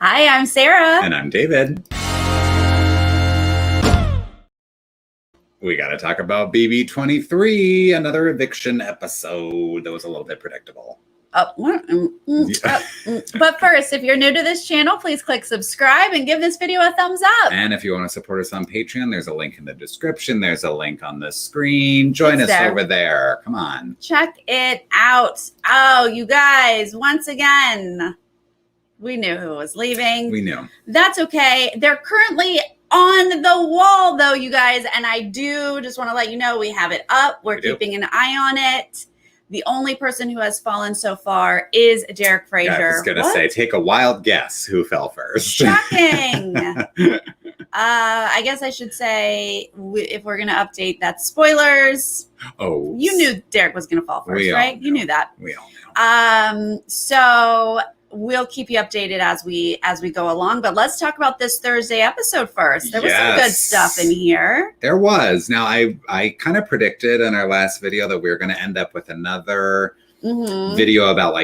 Hi, I'm Sarah. And I'm David. We got to talk about BB23, another eviction episode that was a little bit predictable. But first, if you're new to this channel, please click subscribe and give this video a thumbs up. And if you want to support us on Patreon, there's a link in the description. There's a link on the screen. Join us over there. Come on. Check it out. Oh, you guys, once again, we knew who was leaving. We knew. That's okay. They're currently on the wall, though, you guys. And I do just want to let you know we have it up. We're keeping an eye on it. The only person who has fallen so far is Derek Frazier. Yeah, I was going to say, take a wild guess who fell first. Shocking. I guess I should say, if we're going to update, that's spoilers. Oh. You knew Derek was going to fall first, right? You knew that. We all know. So we'll keep you updated as we go along. But let's talk about this Thursday episode first. There was some good stuff in here. There was. Now, I kind of predicted in our last video that we were going to end up with another video about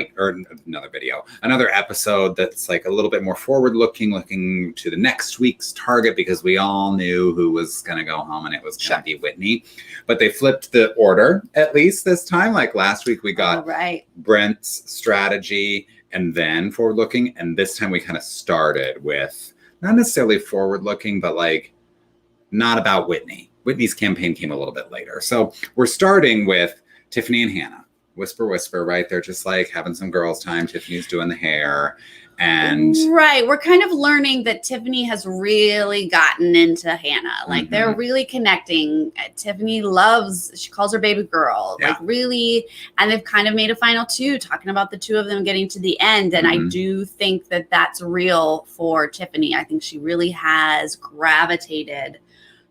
another episode that's like a little bit more forward looking to the next week's target, because we all knew who was going to go home, and it was going to be Whitney. But they flipped the order, at least this time. Like last week we got Brent's strategy and then forward looking, and this time we kind of started with not necessarily forward looking, but like not about Whitney. Whitney's campaign came a little bit later. So we're starting with Tiffany and Hannah. Whisper, whisper, right? They're just like having some girls' time. Tiffany's doing the hair. And we're kind of learning that Tiffany has really gotten into Hannah. Like they're really connecting. Tiffany she calls her baby girl. Like really, and they've kind of made a final two, talking about the two of them getting to the end. And I do think that that's real for Tiffany. I think she really has gravitated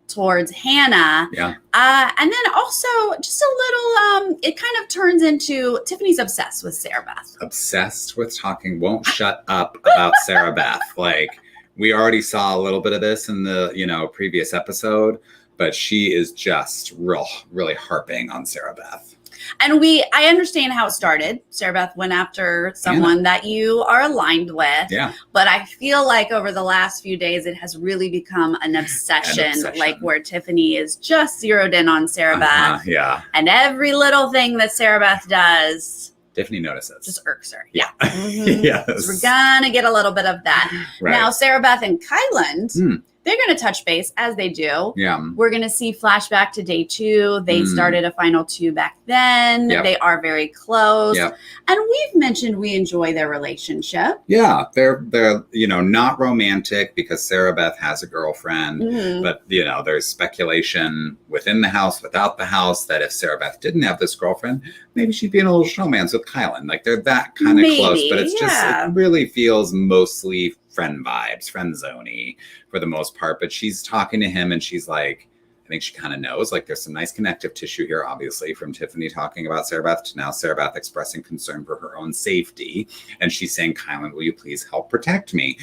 towards Hannah. And then also just a little, it kind of turns into Tiffany's obsessed with Sarah Beth. Obsessed with talking, won't shut up about Sarah Beth. Like we already saw a little bit of this in the, previous episode, but she is just really harping on Sarah Beth. And I understand how it started. Sarah Beth went after someone that you are aligned with. Yeah. But I feel like over the last few days, it has really become an obsession. Like where Tiffany is just zeroed in on Sarah Beth. Yeah. And every little thing that Sarah Beth does, Tiffany notices. Just irks her. Yeah. Yes. So we're going to get a little bit of that. Right. Now, Sarah Beth and Kyland, they're going to touch base as they do. Yeah. We're going to see flashback to day 2. They started a final 2 back then. They are very close. And we've mentioned we enjoy their relationship. Yeah. They're not romantic because Sarah Beth has a girlfriend. But, there's speculation within the house, without the house, that if Sarah Beth didn't have this girlfriend, maybe she'd be in a little showmance with Kyland. Like they're that kind of close. But it's just, it really feels mostly friend vibes, friend zone-y for the most part. But she's talking to him and she's like, I think she kind of knows, like there's some nice connective tissue here, obviously, from Tiffany talking about Sarah Beth to now Sarah Beth expressing concern for her own safety. And she's saying, Kyland, will you please help protect me?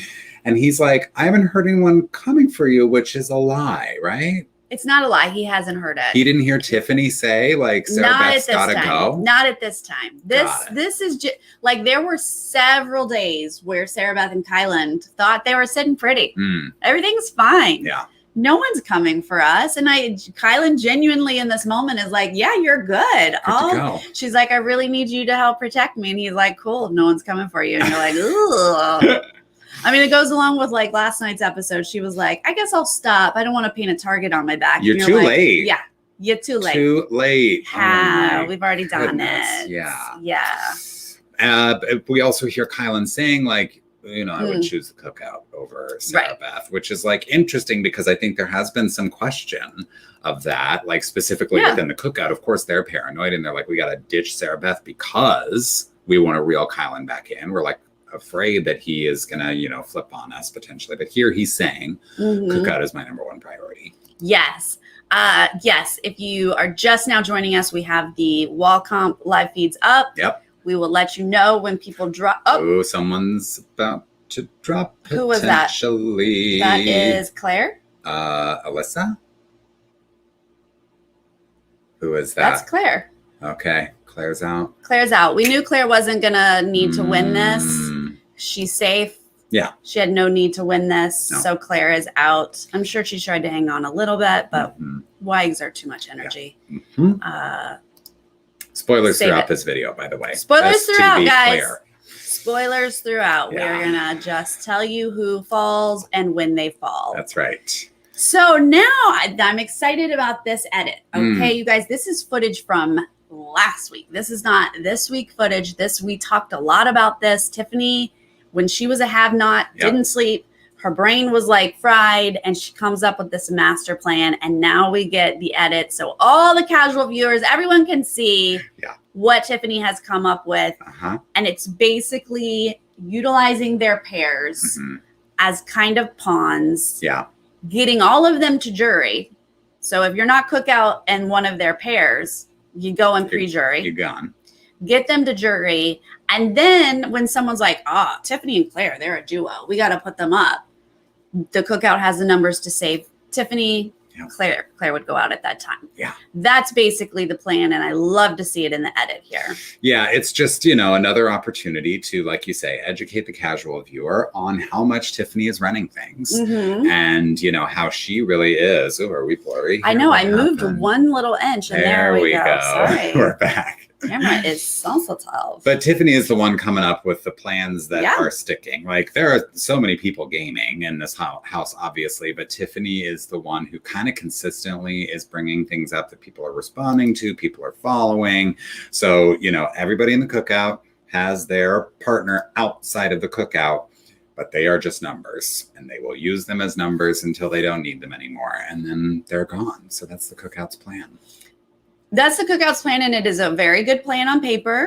And he's like, I haven't heard anyone coming for you, which is a lie, right? It's not a lie. He hasn't heard it. He didn't hear Tiffany say, like, Sarah Beth's gotta go? Not at this time. This is just, like, there were several days where Sarah Beth and Kyland thought they were sitting pretty. Everything's fine. Yeah. No one's coming for us. And Kyland genuinely in this moment is like, yeah, you're good. To go. She's like, I really need you to help protect me. And he's like, cool, no one's coming for you. And you're like, ugh. I mean, it goes along with like last night's episode. She was like, I guess I'll stop. I don't want to paint a target on my back. You're too late. Yeah. You're too late. Too late. We've already done it. Yeah. Yeah. We also hear Kyland saying like, I would choose the cookout over Sarah Beth, which is like interesting because I think there has been some question of that, like specifically within the cookout. Of course, they're paranoid and they're like, we got to ditch Sarah Beth because we want to reel Kyland back in. We're like afraid that he is going to, flip on us potentially. But here he's saying cookout is my number one priority. Yes. Yes. If you are just now joining us, we have the wall comp live feeds up. Yep. We will let you know when people drop. Oh, someone's about to drop. Who was that? That is Claire. Alyssa. Who is that? That's Claire. Okay. Claire's out. Claire's out. We knew Claire wasn't going to need to win this. She's safe. Yeah. She had no need to win this. No. So Claire is out. I'm sure she tried to hang on a little bit, but why exert too much energy? Yeah. Spoilers throughout this video, by the way. Spoilers throughout, guys. Clear. Spoilers throughout. Yeah. We're going to just tell you who falls and when they fall. That's right. So now I'm excited about this edit. Okay, you guys, this is footage from last week. This is not this week footage. We talked a lot about this. Tiffany, when she was a have-not, didn't sleep. Her brain was like fried, and she comes up with this master plan. And now we get the edit. So all the casual viewers, everyone can see what Tiffany has come up with. And it's basically utilizing their pairs as kind of pawns. Yeah. Getting all of them to jury. So if you're not Cookout and one of their pairs, you go in pre-jury. You're gone. Get them to jury. And then when someone's like, Tiffany and Claire, they're a duo. We got to put them up. The Cookout has the numbers to save Tiffany. Claire would go out at that time. Yeah. That's basically the plan. And I love to see it in the edit here. Yeah. It's just, another opportunity to, like you say, educate the casual viewer on how much Tiffany is running things and, how she really is. Oh, are we blurry? I know. I moved one little inch and there we go. Sorry. We're back. Camera is sensitive. But Tiffany is the one coming up with the plans that are sticking. Like, there are so many people gaming in this house, obviously, but Tiffany is the one who kind of consistently is bringing things up that people are responding to, people are following. So, everybody in the Cookout has their partner outside of the Cookout, but they are just numbers, and they will use them as numbers until they don't need them anymore, and then they're gone. So that's the Cookout's plan. That's the Cookout's plan, and it is a very good plan on paper.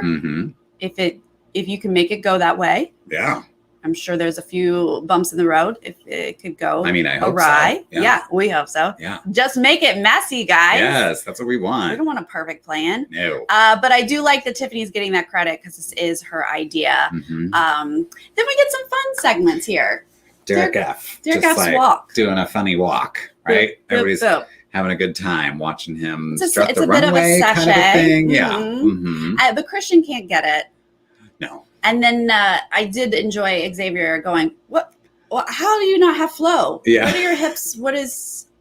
If you can make it go that way. Yeah. I'm sure there's a few bumps in the road if it could go I hope awry. So. Yeah, we hope so. Yeah. Just make it messy, guys. Yes, that's what we want. We don't want a perfect plan. No. But I do like that Tiffany's getting that credit because this is her idea. Then we get some fun segments here. Derek F. Derek F's walk. Doing a funny walk, right? Boop, Everybody's boop. Having a good time watching him strut the runway kind of a thing. Yeah. But Christian can't get it. No. And then I did enjoy Xavier going, what? How do you not have flow? Yeah. What are your hips? What?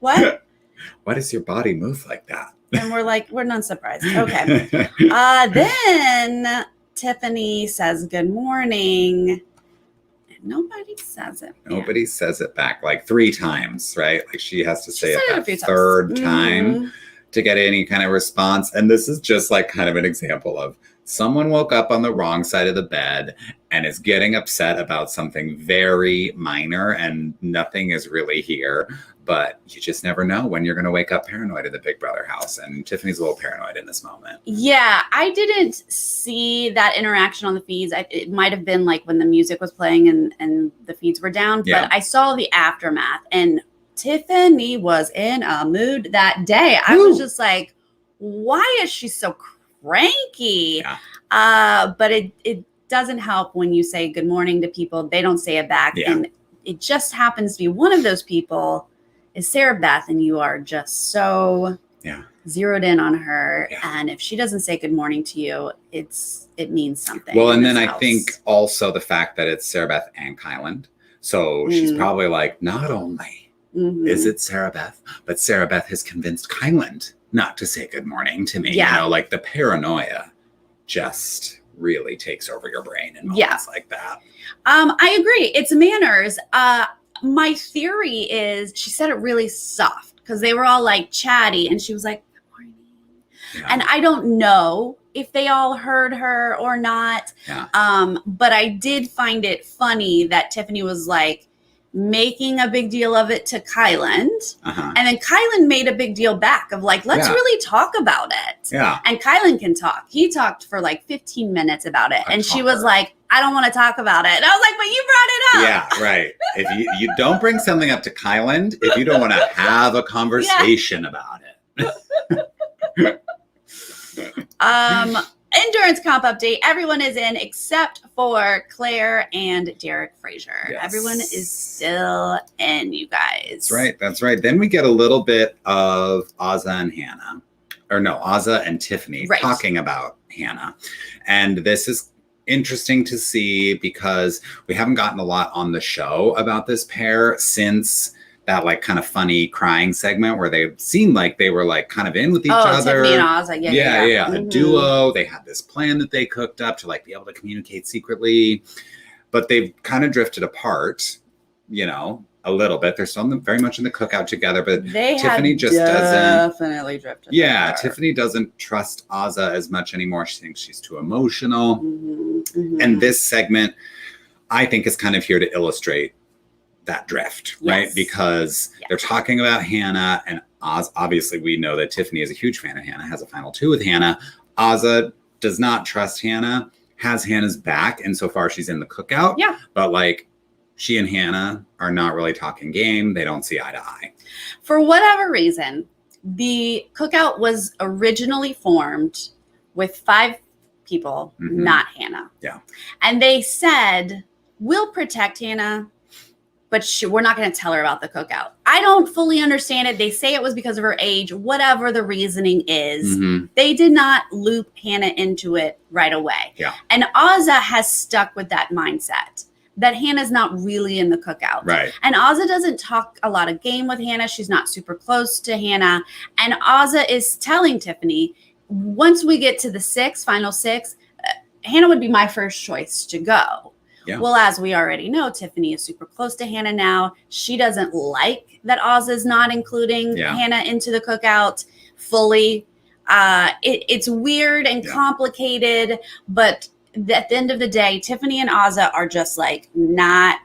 Why does your body move like that? And we're like, we're not surprised. Okay. Then Tiffany says, good morning. Nobody says it. Nobody says it back like 3 times, right? Like she has to say it that third times. time to get any kind of response. And this is just like kind of an example of someone woke up on the wrong side of the bed and is getting upset about something very minor and nothing is really here. But you just never know when you're going to wake up paranoid at the Big Brother house. And Tiffany's a little paranoid in this moment. Yeah, I didn't see that interaction on the feeds. It might have been like when the music was playing and the feeds were down. Yeah. But I saw the aftermath. And Tiffany was in a mood that day. I was just like, why is she so cranky? Yeah. But it doesn't help when you say good morning to people. They don't say it back. Yeah. And it just happens to be one of those people is Sarah Beth, and you are just so zeroed in on her. Yeah. And if she doesn't say good morning to you, it means something. Well, and then I think also the fact that it's Sarah Beth and Kyland. So she's probably like, not only is it Sarah Beth, but Sarah Beth has convinced Kyland not to say good morning to me. Yeah. Like the paranoia just really takes over your brain in moments like that. I agree. It's manners. My theory is she said it really soft because they were all like chatty and she was like, good morning. Yeah. And I don't know if they all heard her or not. Yeah. But I did find it funny that Tiffany was like making a big deal of it to Kyland. And then Kyland made a big deal back of like, let's really talk about it. Yeah. And Kyland can talk. He talked for like 15 minutes about it. And she was like, I don't want to talk about it. And I was like, but you brought it up. Yeah, right. If you don't bring something up to Kyland, if you don't want to have a conversation about it. Endurance comp update. Everyone is in except for Claire and Derek Frazier. Yes. Everyone is still in, you guys. That's right. Then we get a little bit of Ozzy and Hannah. Or no, Ozzy and Tiffany talking about Hannah. And this is interesting to see because we haven't gotten a lot on the show about this pair since that like kind of funny crying segment where they seemed like they were like kind of in with each other. Tiffany and Ozzy, yeah. A duo. They had this plan that they cooked up to like be able to communicate secretly, but they've kind of drifted apart, you know, a little bit. They're still very much in the cookout together, but Tiffany just definitely drifted. Yeah, apart. Tiffany doesn't trust Ozzy as much anymore. She thinks she's too emotional. And this segment, I think, is kind of here to illustrate that drift, right? Because they're talking about Hannah and Oz. Obviously, we know that Tiffany is a huge fan of Hannah, has a final 2 with Hannah. Ozzy does not trust Hannah, has Hannah's back insofar she's in the cookout. Yeah. But like, she and Hannah are not really talking game. They don't see eye to eye. For whatever reason, the cookout was originally formed with 5 people, not Hannah. Yeah. And they said, we'll protect Hannah, but we're not going to tell her about the cookout. I don't fully understand it. They say it was because of her age, whatever the reasoning is. They did not loop Hannah into it right away. Yeah. And Ozzy has stuck with that mindset that Hannah's not really in the cookout. Right. And Ozzy doesn't talk a lot of game with Hannah. She's not super close to Hannah. And Ozzy is telling Tiffany, once we get to the final 6, Hannah would be my first choice to go. Yeah. Well, as we already know, Tiffany is super close to Hannah now. She doesn't like that Oz is not including Hannah into the cookout fully. It's weird and complicated, but at the end of the day, Tiffany and Ozzy are just like not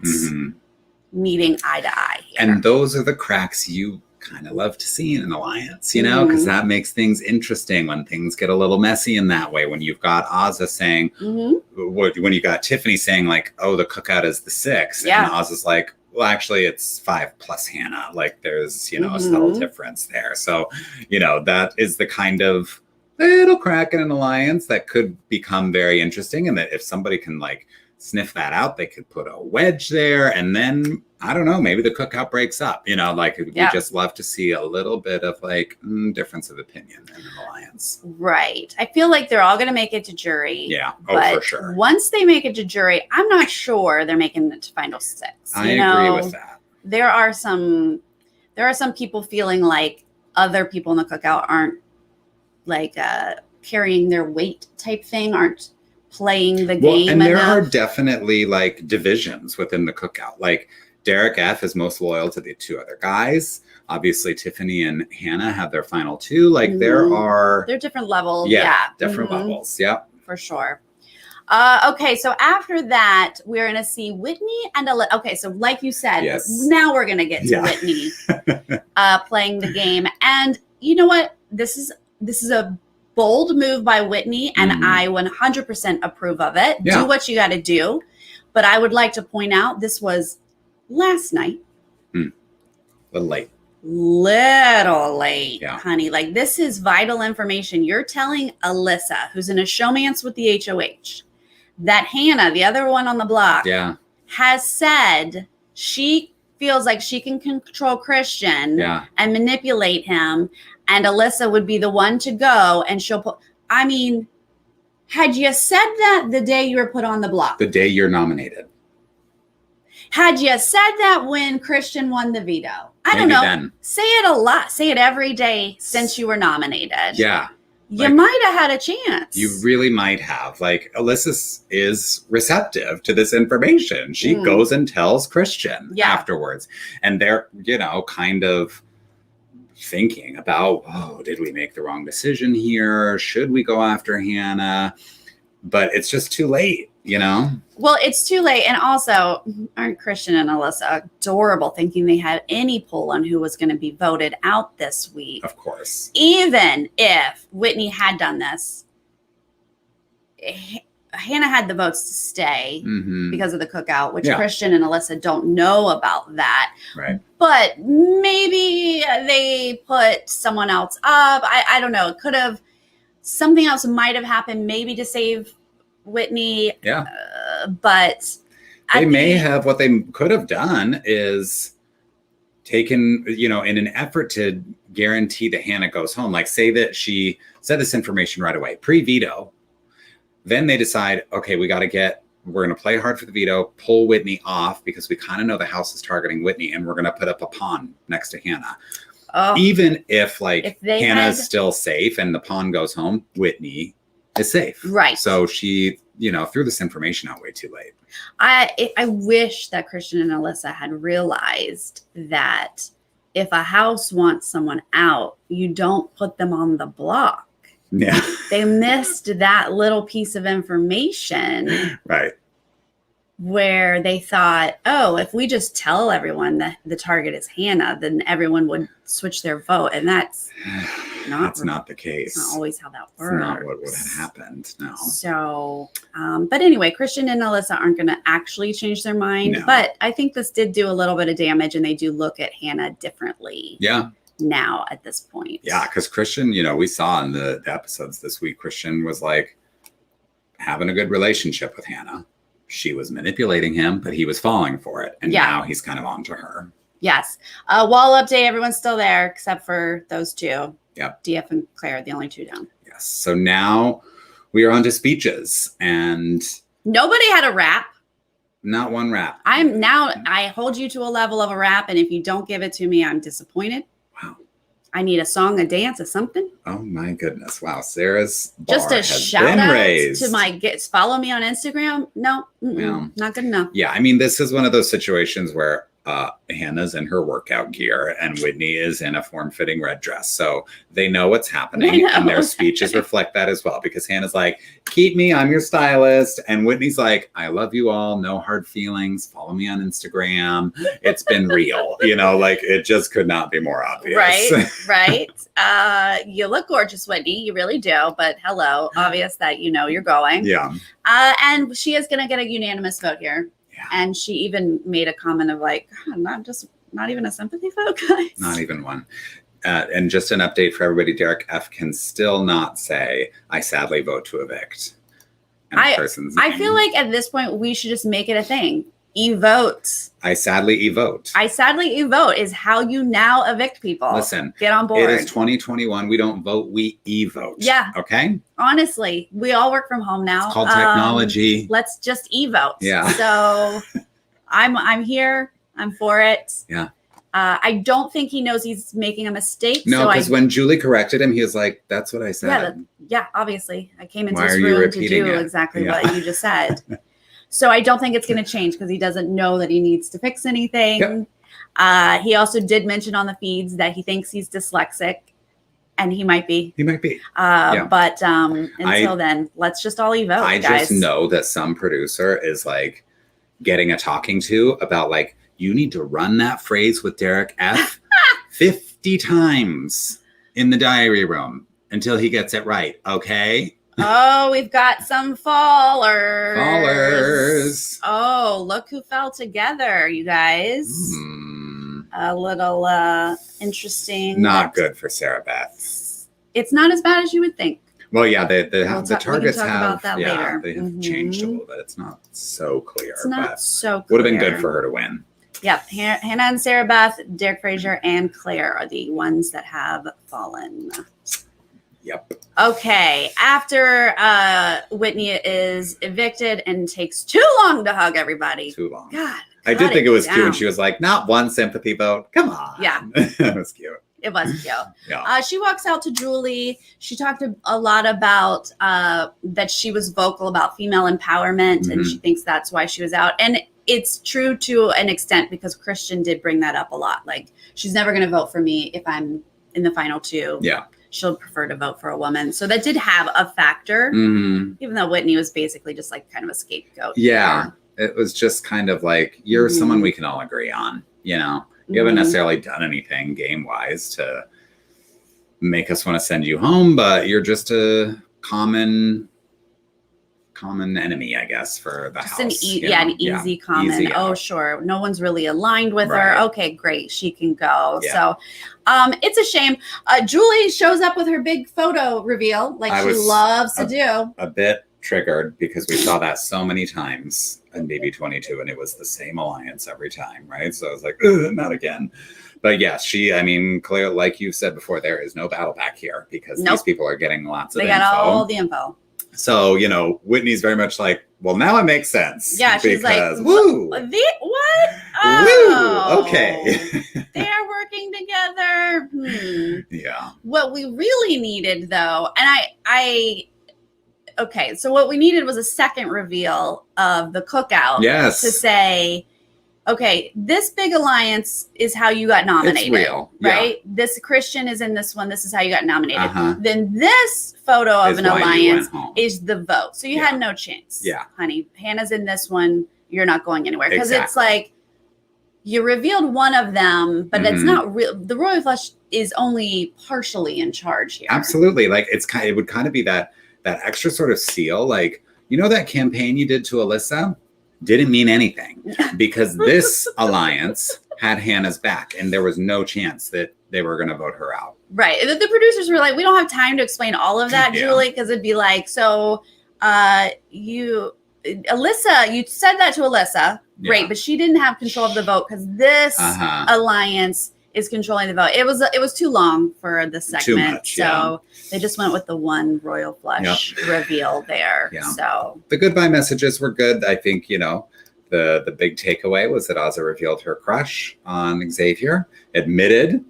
meeting eye to eye here. And those are the cracks you kind of love to see in an alliance, you know, because that makes things interesting when things get a little messy in that way. When you've got Ozzy saying, when you got Tiffany saying like, oh, the cookout is the 6th, and Ozzy's like, well, actually it's 5 plus Hannah. Like there's, you know, a subtle difference there. So, you know, that is the kind of little crack in an alliance that could become very interesting. And that if somebody can like sniff that out, they could put a wedge there, and then I don't know, maybe the cookout breaks up, you know, like we just love to see a little bit of like difference of opinion in an alliance. Right. I feel like they're all going to make it to jury. Yeah. But for sure. Once they make it to jury, I'm not sure they're making it to final 6. I agree with that. There are some people feeling like other people in the cookout aren't like carrying their weight type thing, aren't playing the game and there enough. Are definitely like divisions within the cookout. Like Derek F is most loyal to the 2 other guys. Obviously, Tiffany and Hannah have their final 2. Like there are different levels. Different levels. Yeah, for sure. Okay, so after that, we're gonna see Whitney and okay, so like you said, now we're gonna get to Whitney playing the game, and you know what? This is a bold move by Whitney, and I 100% approve of it. Yeah. Do what you got to do, but I would like to point out this was last night. Little late, honey. Like this is vital information. You're telling Alyssa, who's in a showmance with the HOH, that Hannah, the other one on the block, has said she feels like she can control Christian and manipulate him, and Alyssa would be the one to go, and she'll put. I mean, had you said that the day you were put on the block, the day you're nominated. Had you said that when Christian won the veto? I don't know. Then. Say it a lot. Say it every day since you were nominated. Yeah. You might have had a chance. You really might have. Like, Alyssa is receptive to this information. She goes and tells Christian afterwards. And they're, you know, kind of thinking about, oh, did we make the wrong decision here? Should we go after Hannah? But it's just too late. You know? Well, it's too late. And also, aren't Christian and Alyssa adorable thinking they had any pull on who was going to be voted out this week? Of course. Even if Whitney had done this, Hannah had the votes to stay because of the cookout, which Christian and Alyssa don't know about that. Right. But maybe they put someone else up. I don't know. It could have, something else might have happened maybe to save Whitney, but they may have. What they could have done is taken, you know, in an effort to guarantee that Hannah goes home. Like, say that she said this information right away, pre-veto, Then they decide, okay, we're going to play hard for the veto, pull Whitney off because we kind of know the house is targeting Whitney, and we're going to put up a pawn next to Hannah. Oh, even if Hannah's still safe and the pawn goes home, Whitney is safe. Right. So she, threw this information out way too late. I wish that Christian and Alyssa had realized that if a house wants someone out, you don't put them on the block. Yeah. They missed that little piece of information. Right. Where they thought, oh, if we just tell everyone that the target is Hannah, then everyone would switch their vote. And that's not the case. Not always how that works. It's not what would have happened. No. So, but anyway, Christian and Alyssa aren't going to actually change their mind. No. But I think this did do a little bit of damage, and they do look at Hannah differently. Yeah. Now at this point. Yeah, because Christian, we saw in the episodes this week, Christian was having a good relationship with Hannah. She was manipulating him, but he was falling for it. And now he's kind of on to her. Yes. Wall update. Everyone's still there except for those two. Yep. DF and Claire, the only two down. Yes. So now we are on to speeches, and nobody had a rap. Not one rap. I hold you to a level of a rap. And if you don't give it to me, I'm disappointed. Wow. I need a song, a dance, or something. Oh my goodness! Wow, Sarah's bar just a has shout been out raised. to my follow me on Instagram. No, not good enough. Yeah, I mean, this is one of those situations where Hannah's in her workout gear and Whitney is in a form-fitting red dress, so they know what's happening, and their speeches reflect that as well. Because Hannah's like, "Keep me, I'm your stylist," and Whitney's like, "I love you all, no hard feelings. Follow me on Instagram. It's been real." It just could not be more obvious. Right. You look gorgeous, Whitney. You really do. But hello, obvious that you're going. Yeah. And she is going to get a unanimous vote here. Yeah. And she even made a comment of not even a sympathy vote, guys. Not even one. And just an update for everybody, Derek F. can still not say, "I sadly vote to evict." I feel like at this point, we should just make it a thing. E-vote. I sadly e-vote. I sadly e-vote is how you now evict people. Listen. Get on board. It is 2021. We don't vote. We e-vote. Yeah. Okay? Honestly, we all work from home now. It's called technology. Let's just e-vote. Yeah. So I'm here. I'm for it. Yeah. I don't think he knows he's making a mistake. No, because when Julie corrected him, he was like, "That's what I said." Yeah, obvioush I came into this room to do exactly what you just said. So I don't think it's going to change because he doesn't know that he needs to fix anything. Yep. He also did mention on the feeds that he thinks he's dyslexic, and he might be. But until then, let's just all e-vote, I guys. just know that some producer is getting a talking to about you need to run that phrase with Derek F 50 times in the diary room until he gets it right. Okay. Oh, we've got some fallers. Oh, look who fell together, you guys. A little interesting. Not good for Sarah Beth. It's not as bad as you would think. Well, yeah, the targets about that later. They have changed a little bit. It's not so clear. It's not so clear. Would have been good for her to win. Yep. Hannah and Sarah Beth, Derek Fraser, and Claire are the ones that have fallen. Yep. Okay. After Whitney is evicted and takes too long to hug everybody. Too long. God. I did think it was cute. She was like, "Not one sympathy vote. Come on." Yeah. That was cute. It was cute. Yeah. She walks out to Julie. She talked a lot about that she was vocal about female empowerment, and she thinks that's why she was out. And it's true to an extent because Christian did bring that up a lot. She's never going to vote for me if I'm in the final two. Yeah. She'll prefer to vote for a woman. So that did have a factor, even though Whitney was basically just kind of a scapegoat. Yeah. It was just kind of you're someone we can all agree on, You haven't necessarily done anything game-wise to make us want to send you home, but you're just a common enemy, I guess, for the house. An easy comment. Easy, oh, sure. No one's really aligned with her. Okay, great. She can go. Yeah. So it's a shame. Julie shows up with her big photo reveal she loves to do. A bit triggered because we saw that so many times in BB23 and it was the same alliance every time, right? So I was like, not again. But yes, Claire, like you said before, there is no battle back here because these people are getting lots of info. They got all the info. So, Whitney's very much like, well, now it makes sense. Yeah, she's like, woo. What? Woo. Okay. They're working together. Yeah. What we really needed, though, and okay, so what we needed was a second reveal of the cookout. Yes. To say, okay, this big alliance is how you got nominated. It's real. Right? Yeah. This Christian is in this one. This is how you got nominated. Then this photo of an alliance is the vote. So you had no chance. Yeah. Honey, Hannah's in this one. You're not going anywhere. Because it's like, you revealed one of them, but it's not real. The Royal Flush is only partially in charge here. Absolutely. Like it would kind of be that extra sort of seal. Like, that campaign you did to Alyssa didn't mean anything because this alliance had Hannah's back and there was no chance that they were going to vote her out. Right. The producers were like, we don't have time to explain all of that, Julie, because it'd be like, so Alyssa, you said that to Alyssa. Great, but she didn't have control of the vote because this alliance is controlling the vote. It was too long for the segment. Too much, so they just went with the one Royal Flush reveal there. Yeah. So the goodbye messages were good. I think, the big takeaway was that Ozzy revealed her crush on Xavier, admitted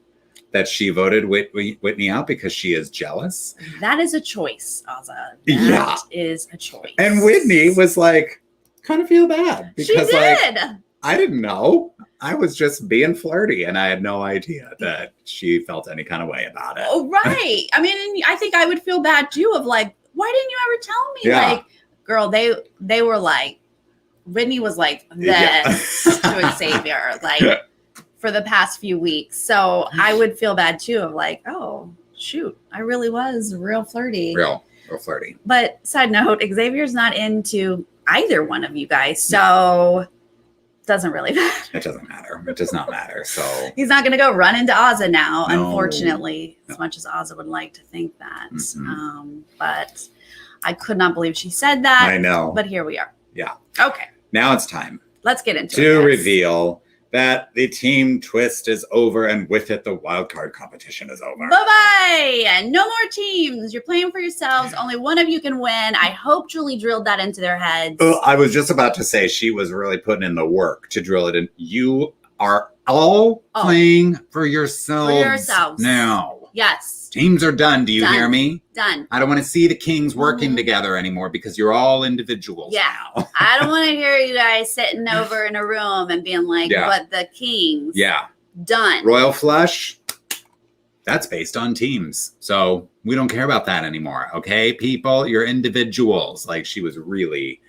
that she voted Whitney out because she is jealous. That is a choice, Ozzy. That is a choice. And Whitney was like, kind of feel bad. Because, she did. I didn't know. I was just being flirty and I had no idea that she felt any kind of way about it. Oh, right. I mean, I think I would feel bad too of like, why didn't you ever tell me? Yeah. Like, girl, they were like, Whitney was like this to Xavier, like for the past few weeks. So I would feel bad too of like, oh, shoot, I really was real flirty. Real flirty. But side note, Xavier's not into either one of you guys. So doesn't really matter. It doesn't matter. It does not matter. So he's not going to go run into Ozzy now, unfortunately, as much as Ozzy would like to think that. But I could not believe she said that. I know. But here we are. Yeah. Okay. Now it's time. Let's get into to reveal that the team twist is over, and with it, the wildcard competition is over. Bye-bye. No more teams. You're playing for yourselves. Only one of you can win. I hope Julie drilled that into their heads. I was just about to say she was really putting in the work to drill it in. You are all playing for yourselves. For yourselves. Now. Yes. Teams are done. Do you hear me? Done. I don't want to see the kings working together anymore because you're all individuals now. I don't want to hear you guys sitting over in a room and being like, but the kings. Yeah. Done. Royal Flush, that's based on teams. So we don't care about that anymore. Okay, people, you're individuals. Like, she was really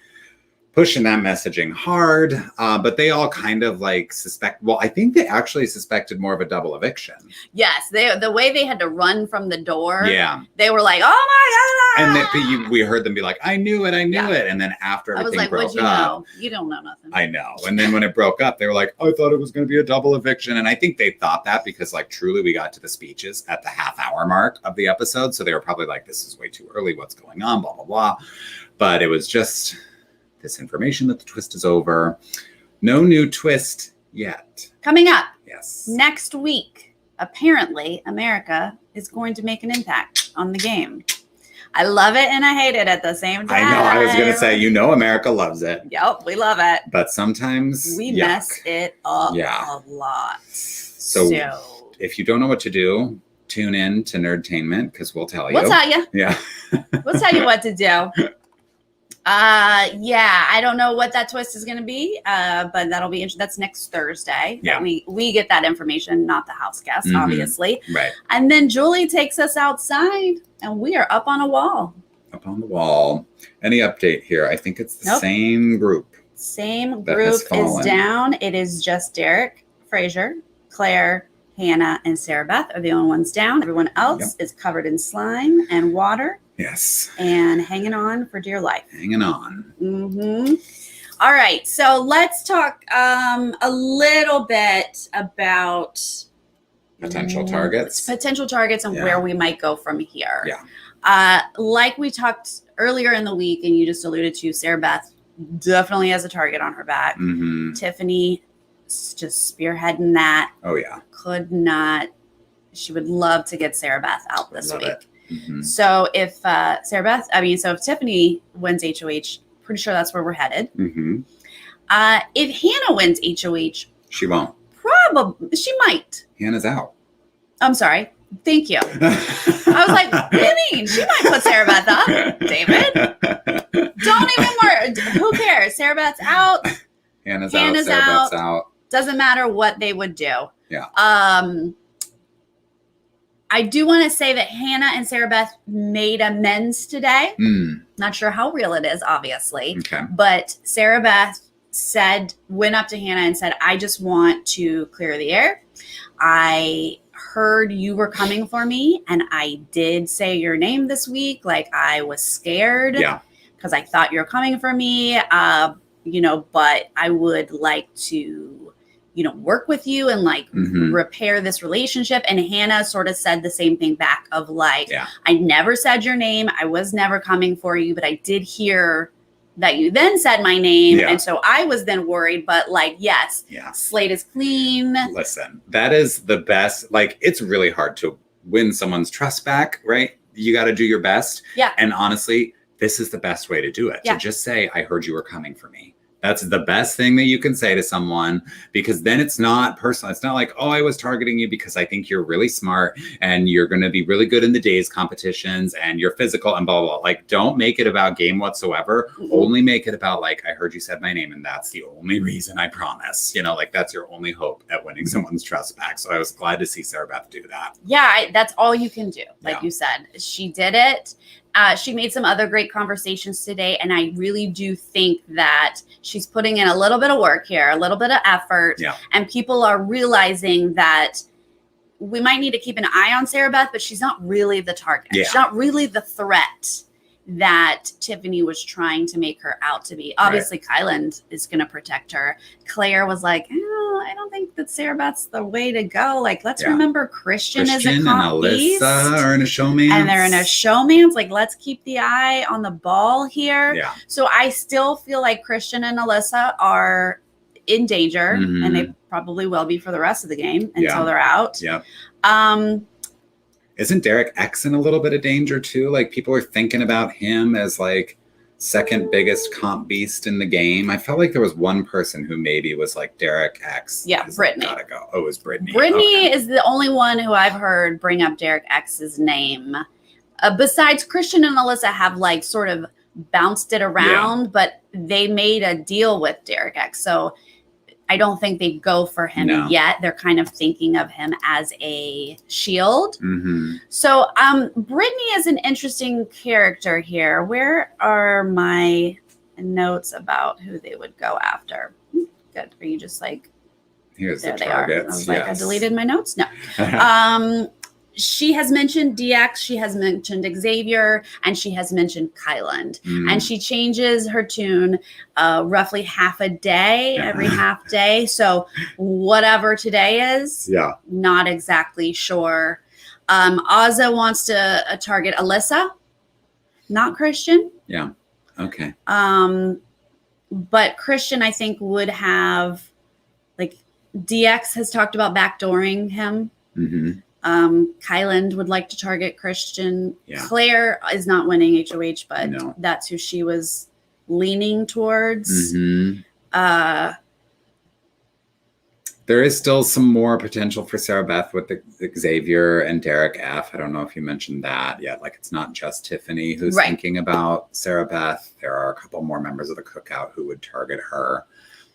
pushing that messaging hard, but they all kind of like suspect. Well, I think they actually suspected more of a double eviction. Yes, the way they had to run from the door. Yeah, they were like, "Oh my god!" And we heard them be like, "I knew it, I knew it." And then after everything broke up, you don't know nothing. I know. And then when it broke up, they were like, "I thought it was going to be a double eviction," and I think they thought that because, like, truly, we got to the speeches at the half-hour mark of the episode, so they were probably like, "This is way too early. What's going on?" Blah blah blah. But it was just this information that the twist is over. No new twist yet. Coming up. Yes. Next week, apparently, America is going to make an impact on the game. I love it and I hate it at the same time. I know. I was going to say, America loves it. Yep, we love it. But sometimes we mess it up a lot. So if you don't know what to do, tune in to Nerdtainment because we'll tell you. We'll tell you. Yeah. We'll tell you what to do. I don't know what that twist is going to be, but that'll be interesting. That's next Thursday. Yeah. We get that information, not the house guest, obviously. Right. And then Julie takes us outside and we are up on a wall. Up on the wall. Any update here? I think it's the same group. Same group is down. It is just Derek, Fraser, Claire, Hannah, and Sarah Beth are the only ones down. Everyone else is covered in slime and water. Yes. And hanging on for dear life. Hanging on. Mm-hmm. All right. So let's talk a little bit about potential targets. Potential targets and where we might go from here. Yeah. Like we talked earlier in the week, and you just alluded to, Sarah Beth definitely has a target on her back. Mm-hmm. Tiffany just spearheading that. Oh, yeah. Could not. She would love to get Sarah Beth out this week. So if if Tiffany wins HOH, pretty sure that's where we're headed. If Hannah wins HOH, she won't. Probably she might. Hannah's out. I'm sorry. Thank you. I was like, what do you mean? She might put Sarah Beth up, David. Don't even worry. Who cares? Sarah Beth's out. Hannah's out. Sarah Beth's out. Doesn't matter what they would do. Yeah. I do want to say that Hannah and Sarah Beth made amends today. Not sure how real it is, obviously. Okay. But Sarah Beth went up to Hannah and said, I just want to clear the air. I heard you were coming for me, and I did say your name this week. Like, I was scared. Yeah. Because I thought you were coming for me. But I would like to work with you and repair this relationship. And Hannah sort of said the same thing back of I never said your name. I was never coming for you, but I did hear that you then said my name. Yeah. And so I was then worried, but yes, slate is clean. Listen, that is the best. It's really hard to win someone's trust back, right? You got to do your best. Yeah. And honestly, this is the best way to do it. Yeah. To just say, I heard you were coming for me. That's the best thing that you can say to someone, because then it's not personal. It's not like, oh, I was targeting you because I think you're really smart and you're going to be really good in the days competitions and you're physical and blah, blah, blah. Don't make it about game whatsoever. Only make it about I heard you said my name and that's the only reason, I promise. That's your only hope at winning someone's trust back. So I was glad to see Sarah Beth do that. Yeah, that's all you can do. You said, she did it. She made some other great conversations today, and I really do think that she's putting in a little bit of work here, a little bit of effort, and people are realizing that we might need to keep an eye on Sarah Beth, but she's not really the target. Yeah. She's not really the threat that Tiffany was trying to make her out to be. Obviously, Kyland is going to protect her. Claire was like, I don't think that Sarah Beth's the way to go. Let's remember Christian is a comp beast. And Alyssa are in a showmance. And they're in a showmance. Let's keep the eye on the ball here. Yeah. So I still feel like Christian and Alyssa are in danger, and they probably will be for the rest of the game until they're out. Yeah. Isn't Derek X in a little bit of danger too? People are thinking about him as second biggest comp beast in the game. I felt like there was one person who maybe was Derek X. Yeah, Brittany. Gotta go. Oh, it was Brittany. Brittany is the only one who I've heard bring up Derek X's name. Besides, Christian and Alyssa have sort of bounced it around, but they made a deal with Derek X. So I don't think they go for him yet. They're kind of thinking of him as a shield. So Brittany is an interesting character here. Where are my notes about who they would go after? Good. Are you just here's there the they targets. are. I was I deleted my notes. No. She has mentioned DX, she has mentioned Xavier, and she has mentioned Kyland. And she changes her tune roughly half a day, every half day. So whatever today is, not exactly sure. Ozzy wants to target Alyssa, not Christian. Yeah. Okay. But Christian, I think, would have, DX has talked about backdooring him. Kyland would like to target Christian. Yeah. Claire is not winning HOH, but that's who she was leaning towards. There is still some more potential for Sarah Beth with the Xavier and Derek F. I don't know if you mentioned that yet. It's not just Tiffany who's thinking about Sarah Beth. There are a couple more members of the cookout who would target her.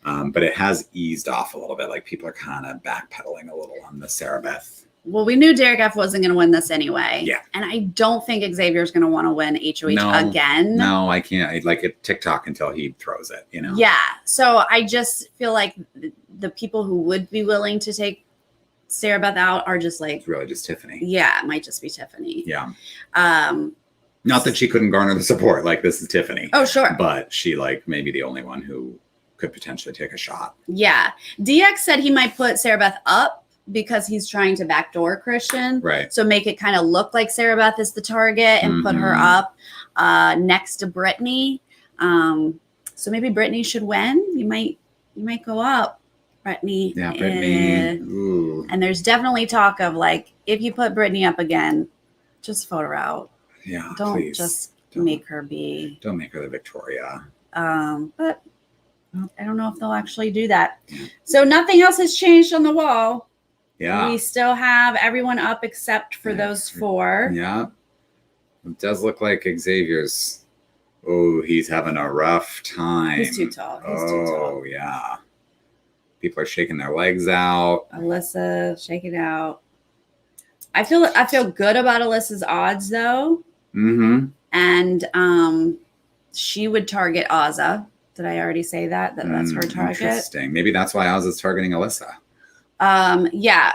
But it has eased off a little bit. People are kind of backpedaling a little on the Sarah Beth. Well, we knew Derek F wasn't going to win this anyway. Yeah. And I don't think Xavier's going to want to win HOH again. No, I can't. I'd like it TikTok until he throws it, Yeah. So I just feel like the people who would be willing to take Sarah Beth out are just it's really just Tiffany. Yeah, it might just be Tiffany. Yeah. Not that she couldn't garner the support. This is Tiffany. Oh, sure. But she maybe the only one who could potentially take a shot. Yeah. DX said he might put Sarah Beth up because he's trying to backdoor Christian. Right. So make it kind of look like Sarah Beth is the target and put her up next to Brittany. So maybe Brittany should win. You might go up, Brittany. Yeah, Brittany. Ooh. And there's definitely talk of if you put Brittany up again, Just vote her out. Yeah, don't please. just make her be. Don't make her the Victoria. But I don't know if they'll actually do that. Yeah. So nothing else has changed on the wall. Yeah. We still have everyone up except for those 4. Yeah. It does look like Xavier's. Oh, he's having a rough time. He's too tall. He's too tall. Oh, yeah. People are shaking their legs out. Alyssa shaking out. I feel good about Alyssa's odds though. Mm-hmm. And she would target Ozzy. Did I already say that? That's her target. Interesting. Maybe that's why Ozzy's targeting Alyssa. Yeah.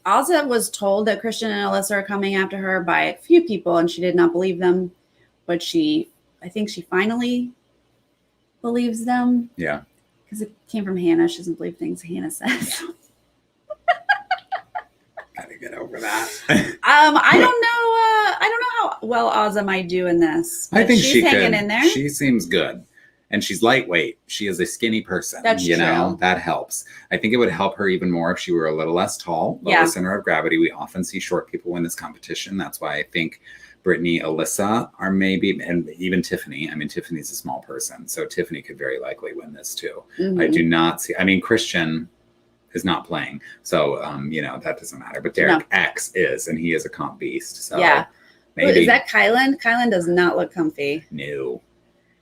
Ozzy was told that Christian and Alyssa are coming after her by a few people, and she did not believe them. But I think she finally believes them. Yeah. Because it came from Hannah. She doesn't believe things Hannah says. Gotta get over that. I don't know how well Ozzy might do in this. I think she's hanging in there. She seems good. And she's lightweight. She is a skinny person. That's true. That helps. I think it would help her even more if she were a little less tall. Lower center of gravity. We often see short people win this competition. That's why I think Brittany, Alyssa are maybe, and even Tiffany. I mean, Tiffany's a small person, so Tiffany could very likely win this too. Mm-hmm. I do not see. I mean, Christian is not playing, so that doesn't matter. But Derek X is, and he is a comp beast. So maybe. Is that Kylan? Kylan does not look comfy. No.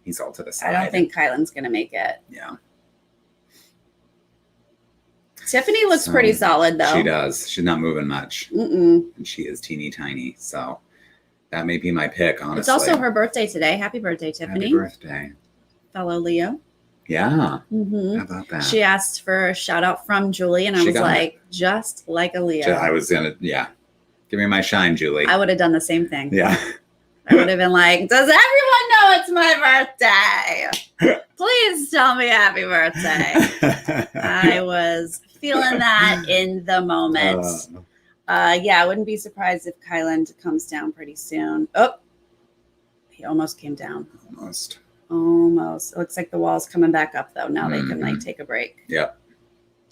He's all to the side. I don't think Kylan's going to make it. Yeah. Tiffany looks pretty solid, though. She does. She's not moving much. And she is teeny tiny. So that may be my pick, honestly. It's also her birthday today. Happy birthday, Tiffany. Happy birthday. Fellow Leo. Yeah. Mm-hmm. How about that? She asked for a shout out from Julie, and I was like, just like a Leo. I was going to, give me my shine, Julie. I would have done the same thing. Yeah. I would have been like, does everyone know it's my birthday? Please tell me happy birthday. I was feeling that in the moment. I wouldn't be surprised if Kylan comes down pretty soon. Oh, he almost came down. Almost. It looks like the wall's coming back up, though. Now they can take a break. Yep.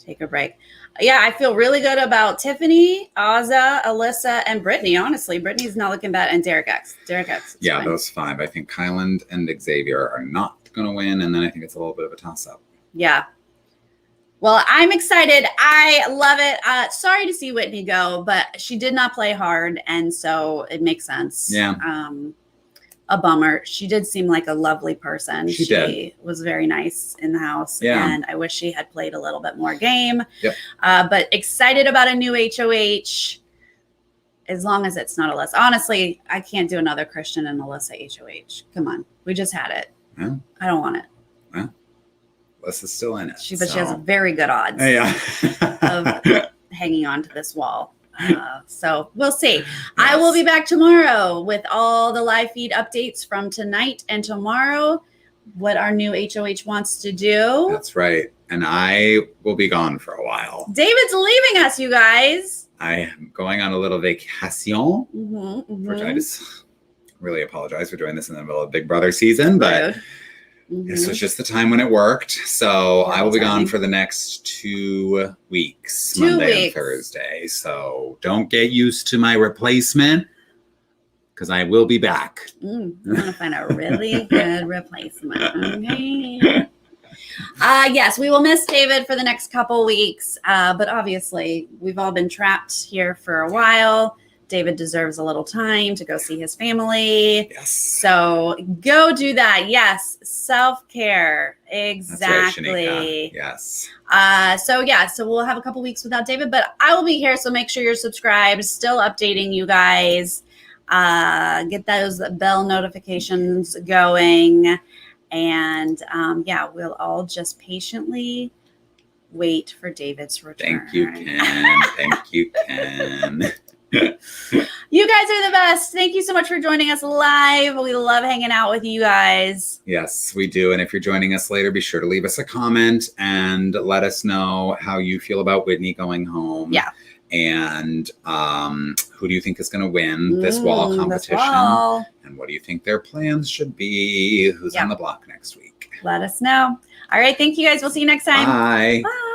Take a break. Yeah, I feel really good about Tiffany, Ozzy, Alyssa, and Brittany. Honestly, Brittany's not looking bad, and Derek X. Yeah, fine. Those 5. I think Kylan and Xavier are not going to win, and then I think it's a little bit of a toss-up. Yeah. Well, I'm excited. I love it. Sorry to see Whitney go, but she did not play hard, and so it makes sense. Yeah. A bummer. She did seem like a lovely person. She was very nice in the house. Yeah. And I wish she had played a little bit more game. Yep. But excited about a new HOH as long as it's not Alyssa. Honestly, I can't do another Christian and Alyssa HOH. Come on. We just had it. Yeah. I don't want it. Well, Alyssa's still in it. She has very good odds of hanging on to this wall. So we'll see. Yes. I will be back tomorrow with all the live feed updates from tonight and tomorrow, what our new HOH wants to do. That's right. And I will be gone for a while. David's leaving us, you guys. I am going on a little vacation, which I just really apologize for doing this in the middle of Big Brother season, but this was just the time when it worked. So I will be gone for the next 2 weeks, Monday and Thursday. So don't get used to my replacement because I will be back. I'm going to find a really good replacement. Okay. Yes, we will miss David for the next couple weeks. But obviously, we've all been trapped here for a while. David deserves a little time to go see his family. Yes. So go do that. Yes. Self-care. Exactly. That's right, yes. So we'll have a couple weeks without David, but I will be here. So make sure you're subscribed, still updating you guys, get those bell notifications going. And we'll all just patiently wait for David's return. Thank you, Ken. Thank you, Ken. You guys are the best. Thank you so much for joining us live. We love hanging out with you guys. Yes, we do. And if you're joining us later, be sure to leave us a comment and let us know how you feel about Whitney going home. Yeah. And who do you think is going to win this wall competition? And what do you think their plans should be? Who's on the block next week? Let us know. All right. Thank you guys. We'll see you next time. Bye. Bye.